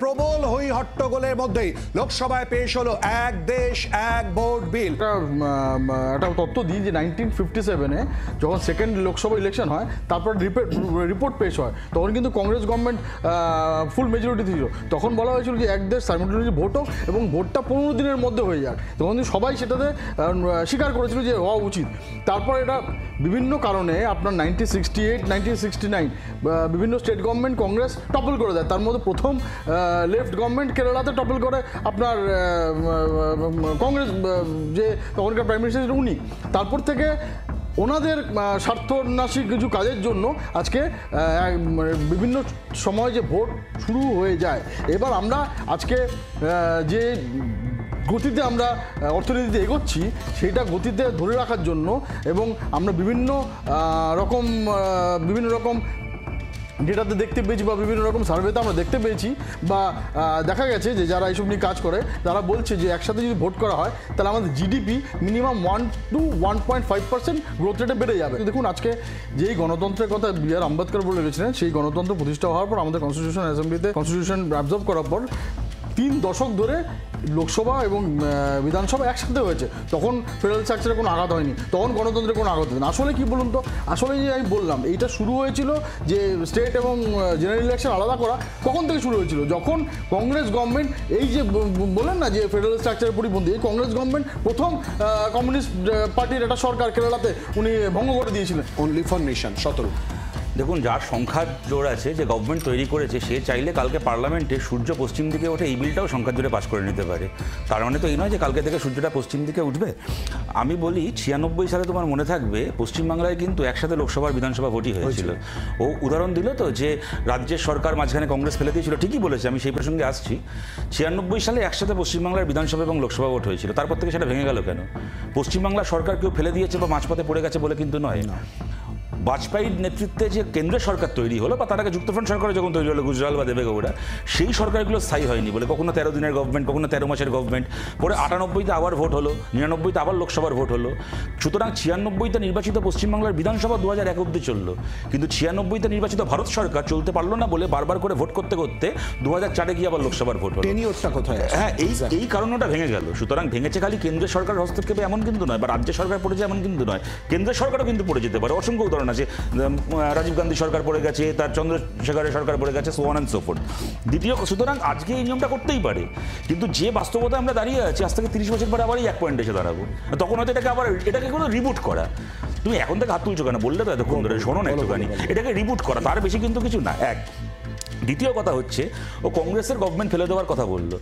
প্রবল হই হট্টগোলের মধ্যেই লোকসভায় পেশ হলো এক দেশ এক ভোট বিল। একটা তথ্য দিই যে 1957-এ যখন সেকেন্ড লোকসভা ইলেকশন হয়, তারপর রিপোর্ট পেশ হয়, তখন কিন্তু কংগ্রেস গভর্নমেন্ট ফুল মেজরিটি ছিল। তখন বলা হয়েছিল যে এক দেশ সাইমultaneously ভোট হোক এবং ভোটটা 15 দিনের মধ্যে হয়ে যাক। তখন সবাই সেটাতে স্বীকার করেছিল যে হওয়া উচিত। তারপর এটা বিভিন্ন কারণে আপনার 1968, 1969 বিভিন্ন স্টেট গভর্নমেন্ট কংগ্রেস টপল করে দেয়। তার মধ্যে প্রথম লেফট গভর্নমেন্ট কেরালাতে টপল করে আপনার কংগ্রেস, যে তখনকার প্রাইম মিনিস্টার উনি। তারপর থেকে ওনাদের স্বার্থনাশী কিছু কাজের জন্য আজকে বিভিন্ন সময় যে ভোট শুরু হয়ে যায়। এবার আমরা আজকে যে গতিতে আমরা অর্থনীতিতে এগোচ্ছি, সেইটা গতিতে ধরে রাখার জন্য এবং আমরা বিভিন্ন রকম ডেটাতে দেখতে পেয়েছি বা বিভিন্ন রকম সার্ভেতে আমরা দেখতে পেয়েছি বা দেখা গেছে যে যারা এইসব নিয়ে কাজ করে তারা বলছে যে একসাথে যদি ভোট করা হয় তাহলে আমাদের জিডিপি মিনিমাম 1 to 1.5% গ্রোথ রেটে বেড়ে যাবে। দেখুন, আজকে যেই গণতন্ত্রের কথা বি.আর. আম্বেদকর বলে গেছিলেন, সেই গণতন্ত্র প্রতিষ্ঠা হওয়ার পর আমাদের কনস্টিটিউশন অ্যাসেম্বলিতে কনস্টিটিউশন অ্যাবজর্ব করার পর 3 দশক ধরে লোকসভা এবং বিধানসভা একসাথে হয়েছে। তখন ফেডারেল স্ট্রাকচারে কোনো আঘাত হয়নি, তখন গণতন্ত্রের কোনো আঘাত হয়নি। আসলে কি বলুন তো, আসলে যে আমি বললাম এইটা শুরু হয়েছিল যে স্টেট এবং জেনারেল ইলেকশন আলাদা করা, কখন থেকে শুরু হয়েছিল? যখন কংগ্রেস গভর্নমেন্ট এই যে বলেন না যে ফেডারেল স্ট্রাকচারের পরিপন্থী, এই কংগ্রেস গভর্নমেন্ট প্রথম কমিউনিস্ট পার্টির একটা সরকার কেরালাতে উনি ভঙ্গ করে দিয়েছিলেন। Only for nation 17। দেখুন, যার সংখ্যার জোর আছে, যে গভর্নমেন্ট তৈরি করেছে, সে চাইলে কালকে পার্লামেন্টে সূর্য পশ্চিম দিকে ওঠে এই বিলটাও সংখ্যার জোরে পাস করে নিতে পারে। তার মানে তো এই নয় যে কালকে থেকে সূর্যটা পশ্চিম দিকে উঠবে। আমি বলি 96 সালে তোমার মনে থাকবে পশ্চিমবাংলায় কিন্তু একসাথে লোকসভা বিধানসভা ভোটই হয়েছিল। ও উদাহরণ দিল তো যে রাজ্যের সরকার মাঝখানে কংগ্রেস ফেলে দিয়েছিল, ঠিকই বলেছে, আমি সেই প্রসঙ্গে আসছি। 96 সালে একসাথে পশ্চিমবাংলার বিধানসভা এবং লোকসভা ভোট হয়েছিল। তারপর থেকে সেটা ভেঙে গেল কেন? পশ্চিমবাংলার সরকার কেউ ফেলে দিয়েছে বা মাঝপথে পড়ে গেছে বলে কিন্তু নয়। বাজপেয়ীর নেতৃত্বে যে কেন্দ্রের সরকার তৈরি হলো বা তার আগে যুক্তফ্রন্ট সরকার যখন তৈরি হলো গুজরাল বা দেবেগৌড়া, সেই সরকারগুলো স্থায়ী হয়নি বলে কখনো 13 দিনের গভর্নমেন্ট, কখনো 13 মাসের গভর্নমেন্ট, পরে 98-তে আবার ভোট হলো, 99-তে আবার লোকসভার ভোট হলো। সুতরাং 96-তে নির্বাচিত পশ্চিমবাংলার বিধানসভা 2001 অব্দি চললো, কিন্তু 96-তে নির্বাচিত ভারত সরকার চলতে পারলো না বলে বারবার করে ভোট করতে করতে 2004-এ গিয়ে আবার লোকসভার ভোট হলো। কোথায়? হ্যাঁ, এই কারণটা ভেঙে গেল। সুতরাং ভেঙেছে খালি কেন্দ্রের সরকার হস্তক্ষেপে এমন কিন্তু নয়, বা রাজ্য সরকার পড়ে যায় এমন কিন্তু নয়, কেন্দ্রের সরকারও কিন্তু পড়ে যেতে পারে। অসংখ্য উদাহরণ আছে, রাজীব গান্ধী সরকার পড়ে গেছে, তার চন্দ্রশেখরের সরকার পড়ে গেছে, so on and so fourth. দ্বিতীয়, সুতরাং আজকে এই নিয়মটা করতেই পারে, কিন্তু যে বাস্তবতায় আমরা দাঁড়িয়ে আছি, আজ থেকে 30 বছর পরে আবার 1 পয়েন্ট এসে দাঁড়াবো, তখন হয়তো এটাকে কোনো রিবুট করা। তুমি এখন থেকে হাত তুলছো কেন? বললে তো এতক্ষণ ধরে, শোনো না একটুখানি, এটাকে রিবুট করা, তার বেশি কিন্তু কিছু না। এক, দ্বিতীয় কথা হচ্ছে ও কংগ্রেসের গভর্নমেন্ট ফেলে দেওয়ার কথা বললো।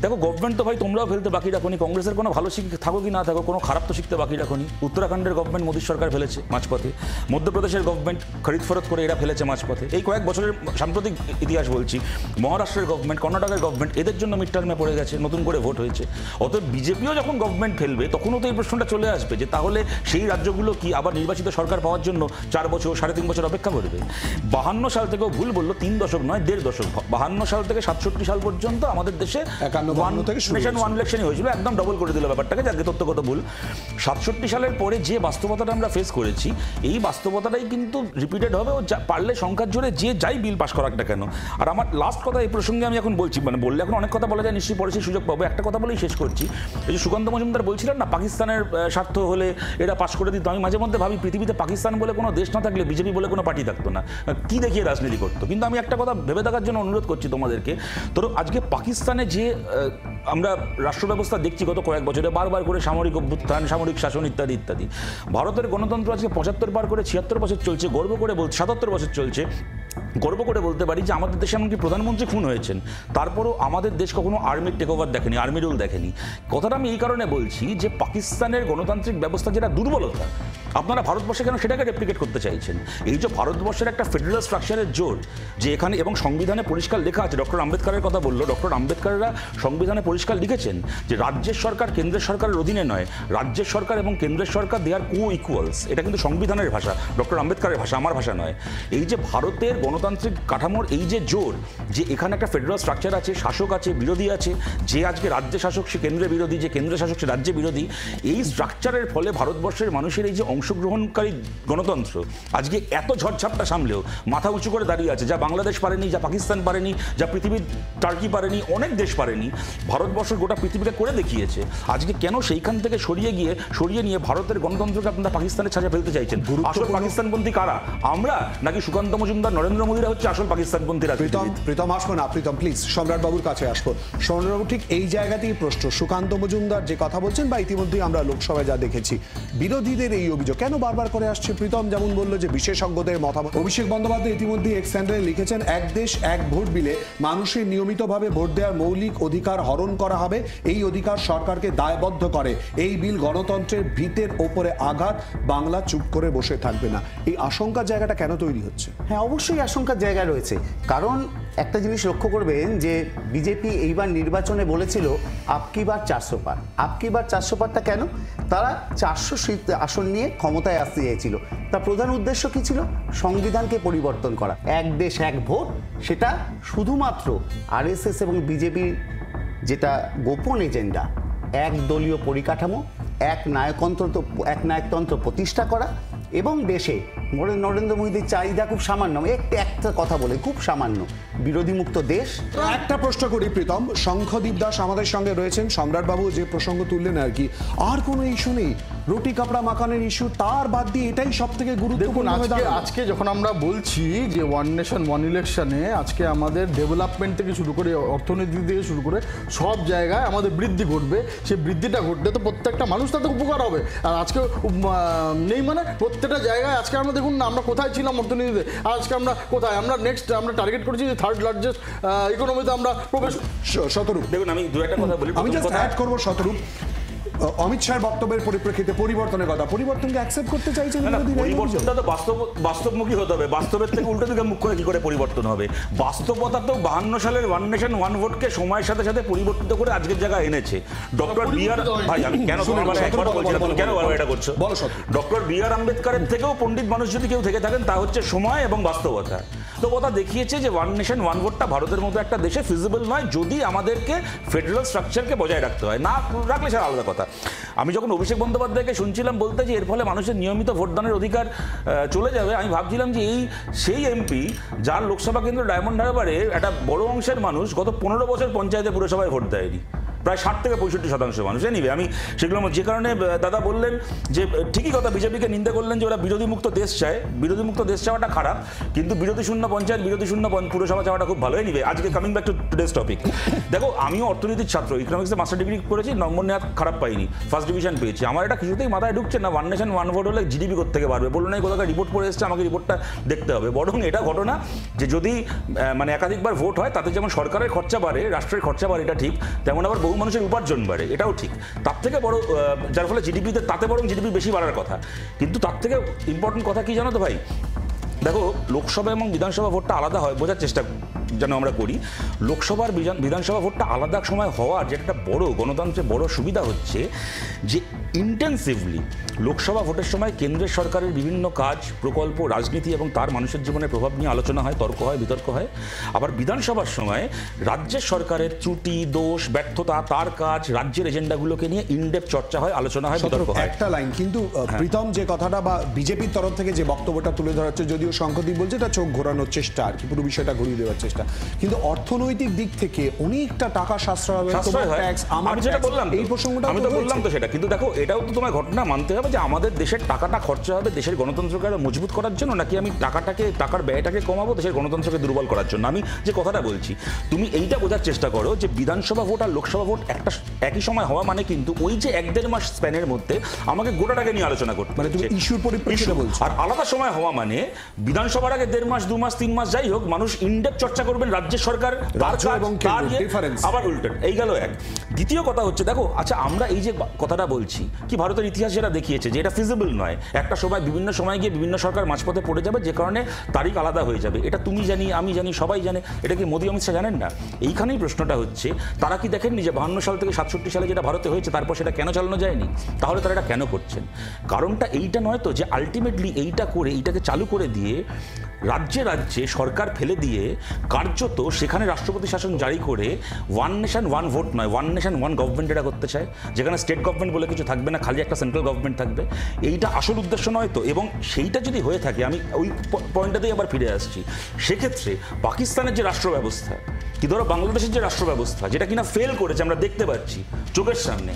দেখো, গভর্নমেন্ট তো ভাই তোমরাও ফেলতে বাকি রাখোনি, কংগ্রেসের কোনো ভালো থাকো কি না থাকো, কোনো খারাপ তো শিখতে বাকি রাখোনি। উত্তরাখণ্ডের গভর্নমেন্ট মোদী সরকার ফেলেছে মাঝপথে, মধ্যপ্রদেশের গভর্নমেন্ট খরিদ ফরত করে এরা ফেলেছে মাঝপথে, এই কয়েক বছরের সাম্প্রতিক ইতিহাস বলছি। মহারাষ্ট্রের গভর্নমেন্ট, কর্ণাটকের গভর্নমেন্ট, এদের জন্য মিড টার্মে পড়ে গেছে, নতুন করে ভোট হয়েছে। অতএব বিজেপিও যখন গভর্নমেন্ট ফেলবে তখনও তো এই প্রশ্নটা চলে আসবে যে তাহলে সেই রাজ্যগুলো কি আবার নির্বাচিত সরকার পাওয়ার জন্য 4 বছর 3.5 বছর অপেক্ষা করবে? 52 সাল থেকেও ভুল বললো, 3 দশক নয় 1.5 দশক। 52 সাল থেকে 67 সাল পর্যন্ত আমাদের দেশে 51 থেকে ওয়ান ইলেকশনই হয়েছিল, একদম ডবল করে দিল ব্যাপারটাকে, যাকে তথ্যগত ভুল। 67 সালের পরে যে বাস্তবতাটা আমরা ফেস করেছি, এই বাস্তবতাটাই কিন্তু রিপিটেড হবে। ও পারলে সংখ্যার জোরে যে যাই বিল পাস করাক না কেন। আর আমার লাস্ট কথা এই প্রসঙ্গে আমি এখন বলছি, মানে বললে এখন অনেক কথা বলা যায়, নিশ্চয়ই পরে সেই সুযোগ পাবো। একটা কথা বলেই শেষ করছি। এই যে সুকান্ত মজুমদার বলছিলেন না, পাকিস্তানের স্বার্থ হলে এরা পাস করে দিত, আমি মাঝে মধ্যে ভাবি পৃথিবীতে পাকিস্তান বলে কোনো দেশ না থাকলে বিজেপি বলে কোনো পার্টি থাকতো না, কি দেখিয়ে রাজনীতি করতো। কিন্তু আমি একটা কথা ভেবে দেখার জন্য অনুরোধ করছি তোমাদেরকে। তো আজকে পাকিস্তানে যে আমরা রাষ্ট্র ব্যবস্থা দেখছি গত কয়েক বছরে, বারবার করে সামরিক অভ্যুত্থান, সামরিক শাসন ইত্যাদি ইত্যাদি, ভারতের গণতন্ত্র আজকে 75 পার করে 76 বছর চলছে, গর্ব করে 77 বছর চলছে। গর্ব করে বলতে পারি যে আমাদের দেশে এমনকি প্রধানমন্ত্রী খুন হয়েছেন, তারপরও আমাদের দেশ কখনো আর্মির টেক ওভার দেখেনি, আর্মি রুল দেখেনি। কথাটা আমি এই কারণে বলছি যে পাকিস্তানের গণতান্ত্রিক ব্যবস্থা যেটা দুর্বলতা, আপনারা ভারতবর্ষে কেন সেটাকে রেপ্লিকেট করতে চাইছেন? এই যে ভারতবর্ষের একটা ফেডারেল স্ট্রাকচারের জোর, যে এখানে এবং সংবিধানে পরিষ্কার লেখা আছে, ডক্টর আম্বেদকরের কথা বললো, ডক্টর আম্বেদকররা সংবিধানে পরিষ্কার লিখেছেন যে রাজ্যের সরকার কেন্দ্রের সরকারের অধীনে নয়, রাজ্যের সরকার এবং কেন্দ্রের সরকার দে আর কো ইকুয়ালস। এটা কিন্তু সংবিধানের ভাষা, ডক্টর আম্বেদকরের ভাষা, আমার ভাষা নয়। এই যে ভারতের গণতান্ত্রিক কাঠামোর এই যে জোর, যে এখানে একটা ফেডারেল স্ট্রাকচার আছে, শাসক আছে, বিরোধী আছে, যে আজকে রাজ্যে শাসক সে কেন্দ্রে বিরোধী, যে কেন্দ্রে শাসক সে রাজ্যে বিরোধী, এই স্ট্রাকচারের ফলে ভারতবর্ষের মানুষের এই যে অংশগ্রহণকারী গণতন্ত্র আজকে এত ঝড়ঝাপটা সামলেও মাথা উঁচু করে দাঁড়িয়ে আছে। যা বাংলাদেশ পারেনি, যা পাকিস্তান পারেনি, যা পৃথিবীর টার্কি পারেনি, অনেক দেশ পারেনি, ভারতবর্ষ গোটা পৃথিবীটা করে দেখিয়েছে। আজকে কেন সেইখান থেকে সরিয়ে নিয়ে ভারতের গণতন্ত্রকে আপনারা পাকিস্তানের ছাঁচে ফেলতে চাইছেন? আসল পাকিস্তানপন্থী কারা, আমরা নাকি সুকান্ত মজুমদার, নরেন্দ্র মোদীরা হচ্ছে আসল পাকিস্তানপন্থী রাজনীতিবিদ? প্রীতম আসবো না, প্রীতম প্লিজ সম্রাট বাবুর কাছে আসবো। সম্রাট বাবু ঠিক এই জায়গাতেই প্রশ্ন, সুকান্ত মজুমদার যে কথা বলছেন বা ইতিমধ্যেই আমরা লোকসভায় যা দেখেছি, বিরোধীদের এই অভিযোগ কেন বারবার করে আসছে? প্রীতম যেমন বললো যে বিশেষজ্ঞদের মতামত, অভিষেক বন্দ্যোপাধ্যায় ইতিমধ্যে এক্স হ্যান্ডেলে লিখেছেন, এক দেশ এক ভোট বিলে মানুষের নিয়মিতভাবে ভোট দেওয়ার মৌলিক অধিকার হরণ করা হবে। এই অধিকার সরকারকে দায়বদ্ধ করে। এই বিল গণতন্ত্রের ভিতের ওপরে আঘাত। বাংলা চুপ করে বসে থাকবে না। এই আশঙ্কার জায়গাটা কেন তৈরি হচ্ছে? হ্যাঁ, অবশ্যই আশঙ্কার জায়গা রয়েছে। কারণ একটা জিনিস লক্ষ্য করবেন যে বিজেপি এইবার নির্বাচনে বলেছিল আপকি বার 400 পার। আপকি বার 400 পারটা কেন? তারা 400 সিট আসন নিয়ে ক্ষমতায় আসতে চেয়েছিল। তার প্রধান উদ্দেশ্য কি ছিল? সংবিধানকে পরিবর্তন করা। এক দেশ এক ভোট, সেটা শুধুমাত্র আরএসএস এবং বিজেপির যেটা গোপন এজেন্ডা, এক দলীয় পরিকাঠামো, এক নায়কতন্ত্র প্রতিষ্ঠা করা এবং দেশে নরেন্দ্র মোদীর চাহিদা খুব সামান্য। একটা কথা বলে, খুব সামান্য বিরোধীমুক্ত দেশ। একটা প্রশ্ন করি প্রীতম, শঙ্খদীপ দাস আমাদের সঙ্গে রয়েছেন। সম্রাট বাবু যে প্রসঙ্গ তুললেন আর কি, আর কোনো ইস্যু নেই, রুটি কাপড়া মাখানের ইস্যু, তার বাদ দিয়ে এটাই সব থেকে গুরুত্বপূর্ণ। আজকে যখন আমরা বলছি যে ওয়ান নেশন ওয়ান ইলেকশনে আজকে আমাদের ডেভেলপমেন্ট থেকে শুরু করে অর্থনীতি থেকে শুরু করে সব জায়গায় আমাদের বৃদ্ধি ঘটবে, সেই বৃদ্ধিটা ঘটলে তো প্রত্যেকটা মানুষ তাতে উপকার হবে। আর আজকে নেই মানে প্রত্যেকটা জায়গায় আজকে আমরা দেখুন না আমরা কোথায় ছিলাম অর্থনীতিতে, আজকে আমরা কোথায়, আমরা নেক্সট আমরা টার্গেট করেছি যে থার্ড লার্জেস্ট ইকোনমিতে আমরা প্রবেশ। শতরূপ দেখুন, আমি দু একটা কথা বলি। আমি জাস্ট অ্যাড করবো শতরূপ, অমিত শাহের বক্তব্যের পরিপ্রেক্ষিতে পরিবর্তনের কথা, পরিবর্তনকে অ্যাকসেপ্ট করতে চাইছেন? পরিবর্তনটা তো বাস্তবমুখী হতে হবে। বাস্তবের থেকে উল্টো দিকে মুখ করে কি করে পরিবর্তন হবে? বাস্তবতা তো 52 সালের ওয়ান নেশন ওয়ান ভোটকে সময়ের সাথে সাথে পরিবর্তিত করে আজকের জায়গায় এনেছে। ডক্টর বিআর, ভাই আমি কেন একবার বলছি না, তুমি কেন এটা করছো? ডক্টর বিআর আম্বেদকরের থেকেও পণ্ডিত মানুষ যদি কেউ থেকে থাকেন তা হচ্ছে সময় এবং বাস্তবতা। তো কথা দেখিয়েছে যে ওয়ান নেশন ওয়ান ভোটটা ভারতের মতো একটা দেশে ফিজিবল নয়, যদি আমাদেরকে ফেডারেল স্ট্রাকচারকে বজায় রাখতে হয়। না রাখলে সেটা আলাদা কথা। আমি যখন অভিষেক বন্দ্যোপাধ্যায়কে শুনছিলাম বলতে যে এর ফলে মানুষের নিয়মিত ভোটদানের অধিকার চলে যাবে, আমি ভাবছিলাম যে সেই এমপি যার লোকসভা কেন্দ্র ডায়মন্ড হারবারে একটা বড় অংশের মানুষ গত 15 বছর পঞ্চায়েতে পুরসভায় ভোট দেয়নি, প্রায় 60 থেকে 65% মানুষ। নিবে আমি সেগুলো যে কারণে দাদা বললেন যে ঠিকই কথা, বিজেপিকে নিন্দা করলেন যে ওরা বিরোধীমুক্ত দেশ চায়। বিরোধীমুক্ত দেশ চাওয়াটা খারাপ, কিন্তু বিরোধী শূন্য পঞ্চায়েত, বিরোধী শূন্য পুরসভা চাওয়াটা খুব ভালোই নিবে। আজকে coming back to today's topic, দেখো আমিও অর্থনীতির ছাত্র, ইকোনমিক্সে মাস্টার ডিগ্রি করেছি, নম্বর নেওয়া খারাপ পাইনি, ফার্স্ট ডিভিশন পেয়েছি। আমার এটা কিছুতেই মাথায় ঢুকছে না ওয়ান নেশন ওয়ান ভোট হলে জিডিপি থেকে বাড়বে। বললো না কোথাও রিপোর্ট পড়ে এসছে, আমাকে রিপোর্টটা দেখতে হবে। বরং এটা ঘটনা যে যদি মানে একাধিকবার ভোট হয় তাতে যেমন সরকারের খরচা বাড়ে, রাষ্ট্রের খরচা বাড়ে, এটা ঠিক, তেমন আবার বহু মানুষের উপার্জন বাড়ে, এটাও ঠিক। তার থেকে বড়, যার ফলে জিডিপিতে তাতে বরং জিডিপি বেশি বাড়ার কথা। কিন্তু তার থেকে ইম্পর্টেন্ট কথা কি জানো তো ভাই, দেখো লোকসভা এবং বিধানসভা ভোটটা আলাদা হয় বোঝার চেষ্টা যেন আমরা করি। লোকসভার বিধানসভা ভোটটা আলাদা সময় হওয়ার যেটা একটা বড় গণতন্ত্রের বড় সুবিধা হচ্ছে যে ইন্টেন্সিভলি লোকসভা ভোটের সময় কেন্দ্রের সরকারের বিভিন্ন কাজ, প্রকল্প, রাজনীতি এবং তার মানুষের জীবনে প্রভাব নিয়ে আলোচনা হয়, তর্ক হয়, বিতর্ক হয়। আবার বিধানসভার সময় রাজ্যের সরকারের ত্রুটি, দোষ, ব্যর্থতা, তার কাজ, রাজ্যের এজেন্ডাগুলোকে নিয়ে ইনডেপ চর্চা হয়, আলোচনা হয়, বিতর্ক হয়। একটা লাইন কিন্তু প্রীতম যে কথাটা বা বিজেপির তরফ থেকে যে বক্তব্যটা তুলে ধরা হচ্ছে, যদিও শঙ্করদীপ বলছে এটা চোখ ঘোরানোর চেষ্টা আর কি, পুরো বিষয়টা ঘুরিয়ে দেওয়ার চেষ্টা, কিন্তু অর্থনৈতিক দিক থেকে অনেকটা টাকা সাশ্রয় হবে। আমি যেটা বললাম, এই প্রসঙ্গটা আমি তো বললাম তো সেটা, কিন্তু দেখো এটাও তো তোমার ঘটনা মানতে হবে যে আমাদের দেশের টাকাটা খরচা হবে দেশের গণতন্ত্রকে আরো মজবুত করার জন্য, নাকি আমি টাকার ব্যয়টাকে কমাবো দেশের গণতন্ত্রকে দুর্বল করার জন্য। আমি যে কথাটা বলছি তুমি এইটা বোঝার চেষ্টা করো যে বিধানসভা ভোট আর লোকসভা ভোট একটা একই সময় হওয়া মানে কিন্তু ওই যে 1-1.5 মাস স্প্যানের মধ্যে আমাকে গোটাটাকে নিয়ে আলোচনা করতে, মানে তুমি ইস্যুর পরিপ্রেক্ষিতে বলছো। আর আলাদা সময় হওয়া মানে বিধানসভার আগে 1.5 মাস, 2 মাস, 3 মাস যাই হোক, মানুষ ইনডেপ চর্চা করবেন রাজ্যের সরকার, আবার উল্টো। এই গেল এক। দ্বিতীয় কথা হচ্ছে দেখো, আচ্ছা আমরা এই যে কথাটা বলছি কি ভারতের ইতিহাস যেটা দেখিয়েছে যে এটা ফিজিবল নয়, একটা সময় বিভিন্ন সময় গিয়ে বিভিন্ন সরকার মাঝপথে পড়ে যাবে, যে কারণে তারিখ আলাদা হয়ে যাবে। এটা তুমি জানি, আমি জানি, সবাই জানে। এটা কি মোদী অমিত শাহ জানেন না? এইখানেই প্রশ্নটা হচ্ছে, তারা কি দেখেননি যে 52 সাল থেকে 67 সালে যেটা ভারতে হয়েছে তারপর সেটা কেন চালানো যায়নি? তাহলে তারা এটা কেন করছেন? কারণটা এইটা নয় তো যে আলটিমেটলি এইটা করে, এইটাকে চালু করে দিয়ে রাজ্যে রাজ্যে সরকার ফেলে দিয়ে কার্যত সেখানে রাষ্ট্রপতি শাসন জারি করে ওয়ান নেশন ওয়ান ভোট নয়, ওয়ান নেশন ওয়ান গভর্নমেন্ট এটা করতে চায়, যেখানে স্টেট গভর্নমেন্ট বলে কিছু থাকবে না, খালি একটা সেন্ট্রাল গভর্নমেন্ট থাকবে। এইটা আসল উদ্দেশ্য নয় তো? এবং সেইটা যদি হয়ে থাকে, আমি ওই পয়েন্টটাতেই আবার ফিরে আসছি, সেক্ষেত্রে পাকিস্তানের যে রাষ্ট্র ব্যবস্থা, কি ধরো বাংলাদেশের যে রাষ্ট্র ব্যবস্থা, যেটা কিনা ফেল করেছে আমরা দেখতে পাচ্ছি চোখের সামনে,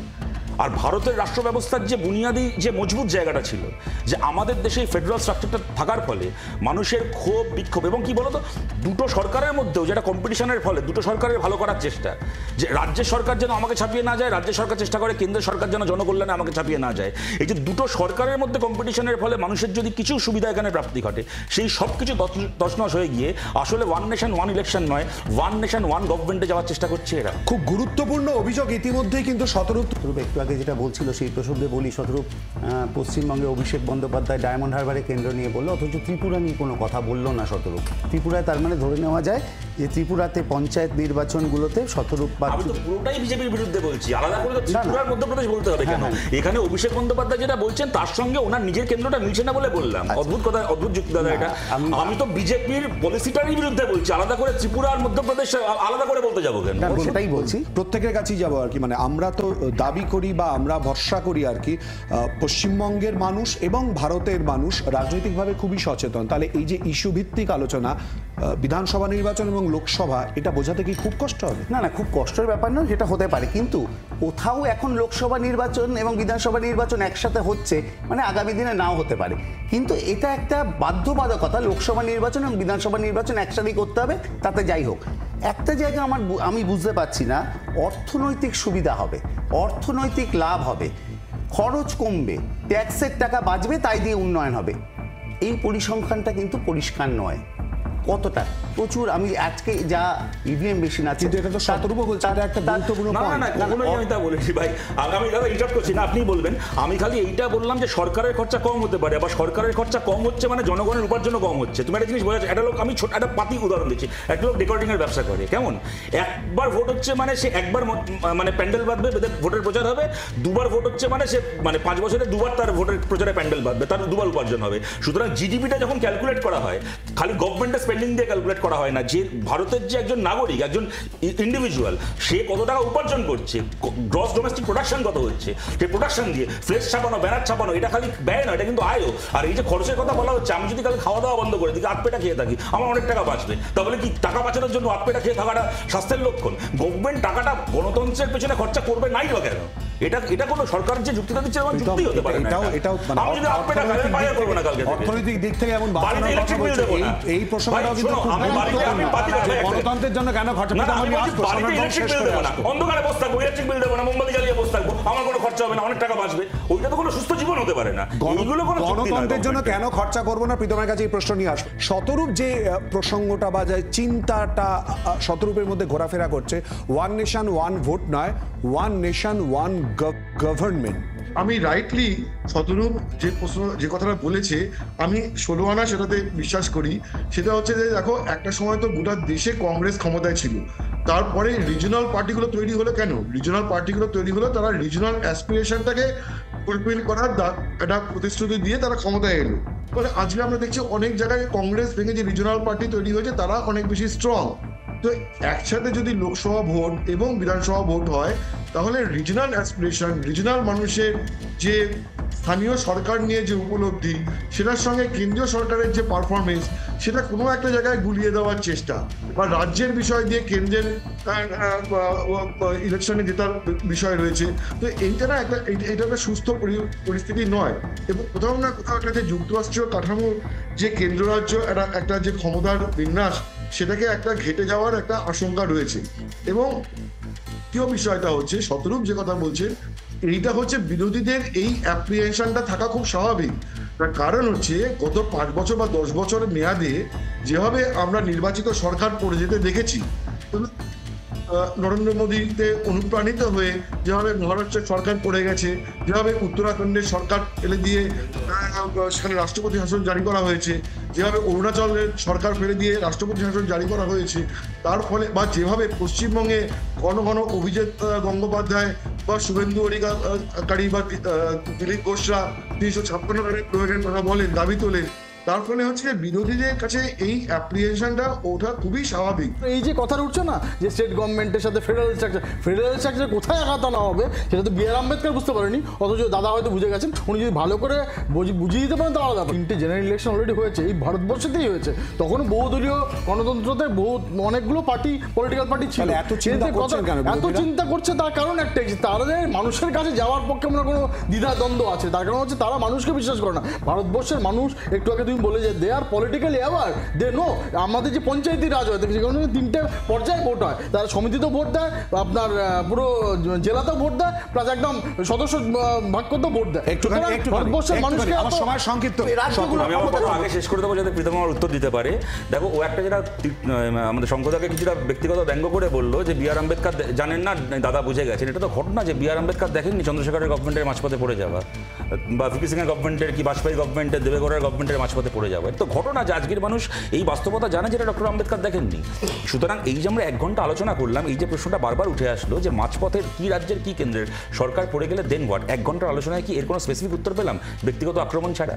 আর ভারতের রাষ্ট্র ব্যবস্থার যে বুনিয়াদী যে মজবুত জায়গাটা ছিল, যে আমাদের দেশে এই ফেডারাল স্ট্রাকচারটা থাকার ফলে মানুষের ক্ষোভ বিক্ষোভ, এবং কি বলতো দুটো সরকারের মধ্যেও যেটা কম্পিটিশনের ফলে দুটো সরকারের ভালো করার চেষ্টা, যে রাজ্যের সরকার যেন আমাকে ছাপিয়ে না যায়, রাজ্যের সরকার চেষ্টা করে কেন্দ্রের সরকার যেন জনকল্যাণে আমাকে ছাপিয়ে না যায়, এই যে দুটো সরকারের মধ্যে কম্পিটিশনের ফলে মানুষের যদি কিছু সুবিধা এখানে প্রাপ্তি ঘটে, সেই সব কিছু তছনছ হয়ে গিয়ে আসলে ওয়ান নেশন ওয়ান ইলেকশন নয়, ওয়ান নেশন ওয়ান গভর্নমেন্টে যাওয়ার চেষ্টা করছে এরা। খুব গুরুত্বপূর্ণ অভিযোগ ইতিমধ্যেই কিন্তু শতরূপ একটু আগে যেটা বলছিল সেই প্রসঙ্গে বলি, শতরূপ পশ্চিমবঙ্গে অভিষেক বন্দ্যোপাধ্যায় ডায়মন্ড হারবারে কেন্দ্র নিয়ে বললো, অথচ ত্রিপুরা নিয়ে কোনো কথা বললো না শতরূপ। ত্রিপুরায় তার মানে ধরে নেওয়া যায় যে ত্রিপুরাতে পঞ্চায়েত নির্বাচনগুলোতে শতরূপ আমি তো পুরোটাই বিজেপির বিরুদ্ধে বলছি, আলাদা করে তো ত্রিপুরার মধ্যপ্রদেশ বলতে হবে কেন? এখানে অভিষেক বন্দ্যোপাধ্যায় যেটা বলছেন তার সঙ্গে ওনার নিজের কেন্দ্রটা মিলছে না বলে বললাম। অদ্ভুত কথা, অদ্ভুত যুক্তি দাদা এটা। আমি তো বিজেপির পলিসিটারই বিরুদ্ধে বলছি, আলাদা করে ত্রিপুরা আর মধ্যপ্রদেশ আলাদা করে বলতে যাবো কেন? সেটাই বলছি, প্রত্যেকের কাছেই যাবো আর কি। মানে আমরা তো দাবি করি বা আমরা ভরসা করি আর কি, পশ্চিমবঙ্গের মানুষ এবং ভারতের মানুষ রাজনৈতিকভাবে খুবই সচেতন। তাহলে এই যে ইস্যু ভিত্তিক আলোচনা, বিধানসভা নির্বাচন এবং লোকসভা, এটা বোঝাতে কি খুব কষ্ট হবে? না না, খুব কষ্টের ব্যাপার না, সেটা হতে পারে, কিন্তু কোথাও এখন লোকসভা নির্বাচন এবং বিধানসভা নির্বাচন একসাথে হচ্ছে, মানে আগামী দিনে নাও হতে পারে, কিন্তু এটা একটা বাধ্যবাধকতা, লোকসভা নির্বাচন এবং বিধানসভা নির্বাচন একসাথেই করতে হবে, তাতে যাই হোক। একটা জায়গা আমি বুঝতে পারছি না, অর্থনৈতিক সুবিধা হবে, অর্থনৈতিক লাভ হবে, খরচ কমবে, ট্যাক্সের টাকা বাঁচবে, তাই দিয়ে উন্নয়ন হবে, এই পরিসংখ্যানটা কিন্তু পরিষ্কার নয়। কতটা প্রচুর, আমি আজকে যা ইভিএম মেশিন আছে, কিন্তু এটা তো শতরূপ বলছে, এটা একটা গুরুত্বপূর্ণ পয়েন্ট। না, কখনোই আমি তা বলেছি ভাই, আমি দাদা ইন্টারাপ্ট করছি না, আপনি বলবেন। আমি খালি এইটা বললাম যে সরকারের খরচা কম হতে পারে, আবার সরকারের খরচা কম হচ্ছে মানে জনগণের উপার্জনও কম হচ্ছে। তুমি একটা জিনিস বোঝাচ্ছ, একটা লোক, আমি ছোট একটা পাতি উদাহরণ দিচ্ছি, একটা লোক ডেকোরেটিং এর ব্যবসা করে, কেমন একবার ভোট হচ্ছে মানে সে একবার মানে প্যান্ডেল বাঁধবে, ভোটের প্রচার হবে, দুবার ভোট হচ্ছে মানে সে মানে 5 বছরে দুবার তার ভোটের প্রচারে প্যান্ডেল বাঁধবে, তার দুবার উপার্জন হবে। সুতরাং জিডিপিটা যখন ক্যালকুলেট করা হয়, খালি গভর্নমেন্টের স্পেন্ডিং দিয়ে ক্যালকুলেট করা হয় না, যে ভারতের যে একজন নাগরিক, একজন ইন্ডিভিজুয়াল, সে কত টাকা উপার্জন করছে, গ্রস ডোমেস্টিক প্রোডাকশন কত হচ্ছে, সেই প্রোডাকশন দিয়ে ফ্লেক্স ছাপানো, ব্যানার ছাপানো, এটা খালি ব্যয় নয়, এটা কিন্তু আয়ও। আর এই যে খরচের কথা বলা হচ্ছে, আমি যদি কাল খাওয়া দাওয়া বন্ধ করে দিই, আটপেটা খেয়ে থাকি, আমার অনেক টাকা বাঁচবে, তাহলে কি টাকা বাঁচানোর জন্য আটপেটা খেয়ে থাকাটা স্বাস্থ্যের লক্ষণ? গভর্নমেন্ট টাকাটা গণতন্ত্রের পেছনে খরচা করবে নাই বা কেন? এটা কোনো সরকার যে যুক্তিটা দিচ্ছে আমার যুক্তি হতে পারে না। এটাও আমি যদি আটপেটা খাই বাইরে করব না কালকে। অর্থনৈতিক দিক থেকে এমন বাড়িতে ইলেকট্রিক বিল দেব না, এই প্রসঙ্গটাও কিন্তু খুব গুরুত্বপূর্ণ। গণতন্ত্রের জন্য কেন খরচা করতে হবে? বাড়িতে ইলেকট্রিক বিল দেব না, অন্ধকারে বসে থাকবো, ইলেকট্রিক বিল দেব না, মোমবাতি জ্বালিয়ে বসে থাকবো, আমার কোনো খরচা হবে না, অনেক টাকা বাঁচবে, ওইটা তো কোনো সুস্থ জীবন হতে পারে না। এইগুলো কোনো গণতন্ত্রের জন্য কেন খরচা করবো না? প্রীতমের কাছে এই প্রশ্ন নিয়ে আসবো। শতরূপ যে প্রসঙ্গটা বা যে চিন্তাটা শতরূপের মধ্যে ঘোরাফেরা করছে, ওয়ান নেশন ওয়ান ভোট নয়, ওয়ান নেশন ওয়ান গভর্নমেন্ট। আমি রাইটলি শতরূপ যে কথাটা বলেছে, আমি 16 আনা সেটাতে বিশ্বাস করি। সেটা হচ্ছে যে দেখো, একটা সময় তো গোটা দেশে কংগ্রেস ক্ষমতায় ছিল, তারপরে রিজনাল পার্টিগুলো তৈরি হলো। কেন রিজনাল পার্টিগুলো তৈরি হলো? তারা রিজনাল অ্যাসপিরেশনটাকে ফুলফিল করার একটা প্রতিশ্রুতি দিয়ে তারা ক্ষমতায় এলো। ফলে আজকে আমরা দেখছি অনেক জায়গায় কংগ্রেস ভেঙে যে রিজনাল পার্টি তৈরি হয়েছে, তারা অনেক বেশি স্ট্রং। তো একসাথে যদি লোকসভা ভোট এবং বিধানসভা ভোট হয়, তাহলে রিজনাল অ্যাসপিরেশন, রিজনাল মানুষের যে স্থানীয় সরকার নিয়ে যে উপলব্ধি, সেটার সঙ্গে কেন্দ্রীয় সরকারের যে পারফরমেন্স, সেটা কোনো একটা জায়গায় গুলিয়ে দেওয়ার চেষ্টা, বা রাজ্যের বিষয় দিয়ে কেন্দ্রের ইলেকশনে জেতার বিষয় রয়েছে। তো এইটা না এটা একটা সুস্থ পরিস্থিতি নয়। এবং কোথাও না কোথাও একটা যে যুক্তরাষ্ট্রীয় কাঠামো, যে কেন্দ্র রাজ্য একটা যে ক্ষমতার বিন্যাস, সেটাকে একটা ঘেটে যাওয়ার একটা আশঙ্কা রয়েছে। এবং দ্বিতীয় বিষয়টা হচ্ছে, শতরূপ যে কথা বলছে, এইটা হচ্ছে বিরোধীদের এই অ্যাপ্রিহেনশনটা থাকা খুব স্বাভাবিক। তার কারণ হচ্ছে, গত 5 বছর বা 10 বছরের মেয়াদে যেভাবে আমরা নির্বাচিত সরকার পড়ে যেতে দেখেছি, নরেন্দ্র মোদীতে অনুপ্রাণিত হয়ে যেভাবে মহারাষ্ট্রের সরকার পড়ে গেছে, যেভাবে উত্তরাখণ্ডের সরকার ফেলে দিয়ে সেখানে রাষ্ট্রপতি শাসন জারি করা হয়েছে, যেভাবে অরুণাচলের সরকার ফেলে দিয়ে রাষ্ট্রপতি শাসন জারি করা হয়েছে, তার ফলে বা যেভাবে পশ্চিমবঙ্গে ঘন ঘন অভিজিৎ গঙ্গোপাধ্যায় বা শুভেন্দু অধিকারী বা দিলীপ ঘোষরা 356 প্রয়োগের কথা বলেন, দাবি তোলেন, তার ফলে হচ্ছে যে বিরোধীদের কাছে এই অ্যাপ্রিহেশনটা ওঠা খুবই স্বাভাবিক। এই যে কথাটা উঠছে না যে স্টেট গভর্নমেন্টের সাথে ফেডারেল স্ট্রাকচার কোথায় আঘাত আনা হবে সেটা তো বি.আর. আম্বেদকর বুঝতে পারেনি, অথচ দাদা হয়তো বুঝে গেছেন। উনি যদি ভালো করে বুঝিয়ে দিতে পারেন তাহলে ব্যাপার। 3টে জেনারেল ইলেকশন অলরেডি হয়েছে, এই ভারতবর্ষেতেই হয়েছে, তখন বহুদলীয় গণতন্ত্রতে অনেকগুলো পার্টি, পলিটিক্যাল পার্টি ছিল। এত চিন্তা করছেন কেন এত চিন্তা করছে তার কারণ একটাই, তাদের মানুষের কাছে যাওয়ার পক্ষে আমরা কোনো দ্বিধাদ্বন্দ্ব আছে। তার কারণ হচ্ছে তারা মানুষকে বিশ্বাস করে না। ভারতবর্ষের মানুষ একটু আগে তুমি বলে যে দে আর পলিটিক্যালি অ্যাওয়ার, দে নো। আমাদের যে পঞ্চায়েতি রাজ হয় সেখানে 3টে পর্যায়ে ভোট হয়, তারা সমিতিতেও ভোট দেয়, আপনার পুরো জেলাতেও ভোট দেয়, প্লাস একদম সদস্য ভাগ করতেও ভোট দেয়। ভারতবর্ষের মানুষকে আমার সময় সংক্ষিপ্ত। আমি আমার কথা আগে শেষ করে দেবো যাতে প্রীতম আমার উত্তর দিতে পারে। দেখো, ও একটা যেটা আমাদের শঙ্করদাকে কিছুটা ব্যক্তিগত ব্যঙ্গ করে বললো যে বি.আর. আম্বেদকর জানেন না, দাদা বুঝে গেছেন। এটা তো ঘটনা যে বি.আর. আম্বেদকর দেখেননি চন্দ্রশেখরের গভর্নমেন্টের মাঝপথে পড়ে যাওয়া, বা ভিপি সিংয়ের গভর্নমেন্টের কি বাজপেয়ী গভর্নমেন্টের দেবেগৌড়ার গভর্নমেন্টের মাঝপথে পড়ে যাওয়া। এটা তো ঘটনা যে আজকের মানুষ এই বাস্তবতা জানে যেটা ডক্টর আম্বেদকর দেখেননি। সুতরাং এই যে আমরা 1 ঘন্টা আলোচনা করলাম, এই যে প্রশ্নটা বারবার উঠে আসলো যে মাঝপথের কি রাজ্যের কি কেন্দ্রের সরকার পড়ে গেলে দেন হোয়াট, 1 ঘন্টার আলোচনায় কি এর কোনো স্পেসিফিক উত্তর পেলাম ব্যক্তিগত আক্রমণ ছাড়া?